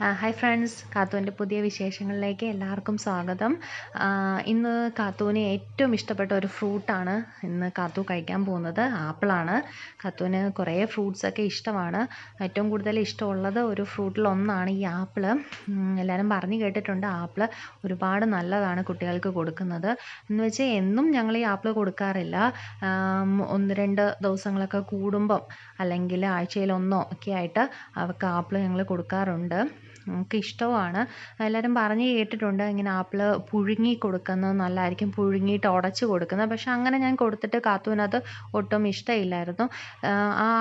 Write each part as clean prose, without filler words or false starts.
Hi friends, കാത്തുവിൻ്റെ പുതിയ വിശേഷങ്ങളിലേക്ക് എല്ലാവർക്കും സ്വാഗതം. ഇന്ന് കാത്തുവിന് ഏറ്റവും ഇഷ്ടപ്പെട്ട ഒരു ഫ്രൂട്ടാണ് ഇന്ന് കാത്തു കഴിക്കാൻ പോകുന്നത്. ആപ്പിളാണ്. കാത്തുവിന് കുറേ ഫ്രൂട്ട്സൊക്കെ ഇഷ്ടമാണ്. ഏറ്റവും കൂടുതൽ ഇഷ്ടമുള്ളത് ഒരു ഫ്രൂട്ടിലൊന്നാണ് ഈ ആപ്പിള്. എല്ലാവരും പറഞ്ഞു കേട്ടിട്ടുണ്ട് ആപ്പിള് ഒരുപാട് നല്ലതാണ് കുട്ടികൾക്ക് കൊടുക്കുന്നത്. എന്ന് വെച്ചാൽ എന്നും ഞങ്ങൾ ഈ ആപ്പിള് കൊടുക്കാറില്ല. 1-2 ദിവസങ്ങളൊക്കെ കൂടുമ്പം അല്ലെങ്കിൽ ആഴ്ചയിലൊന്നോ ഒക്കെ ആയിട്ട് അവർക്ക് ആപ്പിള് ഞങ്ങൾ കൊടുക്കാറുണ്ട്. നമുക്ക് ഇഷ്ടവുമാണ്. എല്ലാവരും പറഞ്ഞ് കേട്ടിട്ടുണ്ട് ഇങ്ങനെ ആപ്പിള് പുഴുങ്ങി കൊടുക്കുന്നത് നല്ലതായിരിക്കും, പുഴുങ്ങിയിട്ട് ഉടച്ച് കൊടുക്കുന്നത്. പക്ഷെ അങ്ങനെ ഞാൻ കൊടുത്തിട്ട് കാത്തുവിനത് ഒട്ടും ഇഷ്ടമില്ലായിരുന്നു.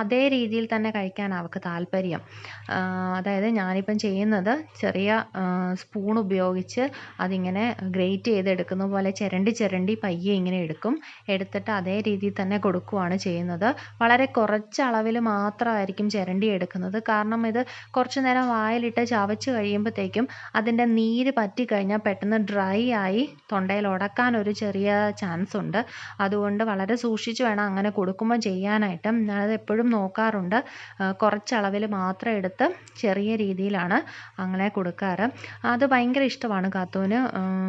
അതേ രീതിയിൽ തന്നെ കഴിക്കാൻ അവൾക്ക് താല്പര്യം. അതായത് ഞാനിപ്പം ചെയ്യുന്നത് ചെറിയ സ്പൂൺ ഉപയോഗിച്ച് അതിങ്ങനെ ഗ്രേറ്റ് ചെയ്തെടുക്കുന്ന പോലെ ചിരണ്ടി പയ്യെ ഇങ്ങനെ എടുത്തിട്ട് അതേ രീതിയിൽ തന്നെ കൊടുക്കുകയാണ് ചെയ്യുന്നത്. വളരെ കുറച്ച് അളവിൽ മാത്രമായിരിക്കും ചിരണ്ടി എടുക്കുന്നത്. കാരണം ഇത് കുറച്ച് നേരം വായിലിട്ട് ചവച്ച് കഴിയുമ്പോഴത്തേക്കും അതിൻ്റെ നീര് പറ്റിക്കഴിഞ്ഞാൽ പെട്ടെന്ന് ഡ്രൈ ആയി തൊണ്ടയിൽ ഉടക്കാനൊരു ചെറിയ ചാൻസ് ഉണ്ട്. അതുകൊണ്ട് വളരെ സൂക്ഷിച്ച് വേണം അങ്ങനെ കൊടുക്കുമ്പോൾ ചെയ്യാനായിട്ട്. ഞാനത് എപ്പോഴും നോക്കാറുണ്ട്. കുറച്ചളവിൽ മാത്രം എടുത്ത് ചെറിയ രീതിയിലാണ് അങ്ങനെ കൊടുക്കാറ്. അത് ഭയങ്കര ഇഷ്ടമാണ് കാത്തുവിന്.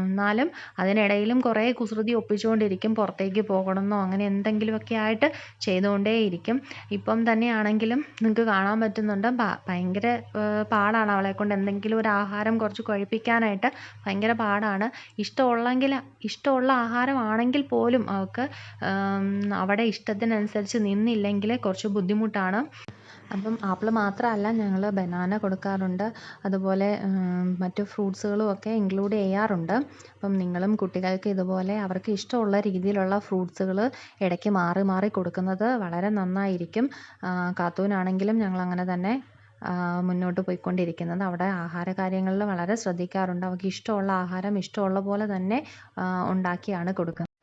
എന്നാലും അതിനിടയിലും കുറേ കുസൃതി ഒപ്പിച്ചുകൊണ്ടിരിക്കും. പുറത്തേക്ക് പോകണമെന്നോ അങ്ങനെ എന്തെങ്കിലുമൊക്കെ ആയിട്ട് ചെയ്തുകൊണ്ടേയിരിക്കും. ഇപ്പം തന്നെയാണെങ്കിലും നിങ്ങൾക്ക് കാണാൻ പറ്റുന്നുണ്ട് ഭയങ്കര പാടാണ് അവളെക്കൊണ്ട് എന്തെങ്കിലും ഒരു ആഹാരം കുറച്ച് കഴിപ്പിക്കാനായിട്ട്. ഭയങ്കര പാടാണ്. ഇഷ്ടമുള്ള ആഹാരമാണെങ്കിൽ പോലും അവൾക്ക് അവിടെ ഇഷ്ടത്തിനനുസരിച്ച് നിന്നില്ലെങ്കിൽ കുറച്ച് ബുദ്ധിമുട്ടാണ്. അപ്പം ആപ്പിൾ മാത്രമല്ല, ഞങ്ങൾ ബനാന കൊടുക്കാറുണ്ട്. അതുപോലെ മറ്റു ഫ്രൂട്ട്സുകളും ഒക്കെ ഇൻക്ലൂഡ് ചെയ്യാറുണ്ട്. അപ്പം നിങ്ങളും കുട്ടികൾക്ക് ഇതുപോലെ അവർക്ക് ഇഷ്ടമുള്ള രീതിയിലുള്ള ഫ്രൂട്ട്സുകൾ ഇടയ്ക്ക് മാറി കൊടുക്കുന്നത് വളരെ നന്നായിരിക്കും. കാത്തുവിനാണെങ്കിലും ഞങ്ങൾ അങ്ങനെ തന്നെ മുന്നോട്ട് പോയിക്കൊണ്ടിരിക്കുന്നത്. അവിടെ ആഹാര കാര്യങ്ങളിൽ വളരെ ശ്രദ്ധിക്കാറുണ്ട്. അവൾക്ക് ഇഷ്ടമുള്ള ആഹാരം ഇഷ്ടമുള്ള പോലെ തന്നെ ഉണ്ടാക്കിയാണ് കൊടുക്കുന്നത്.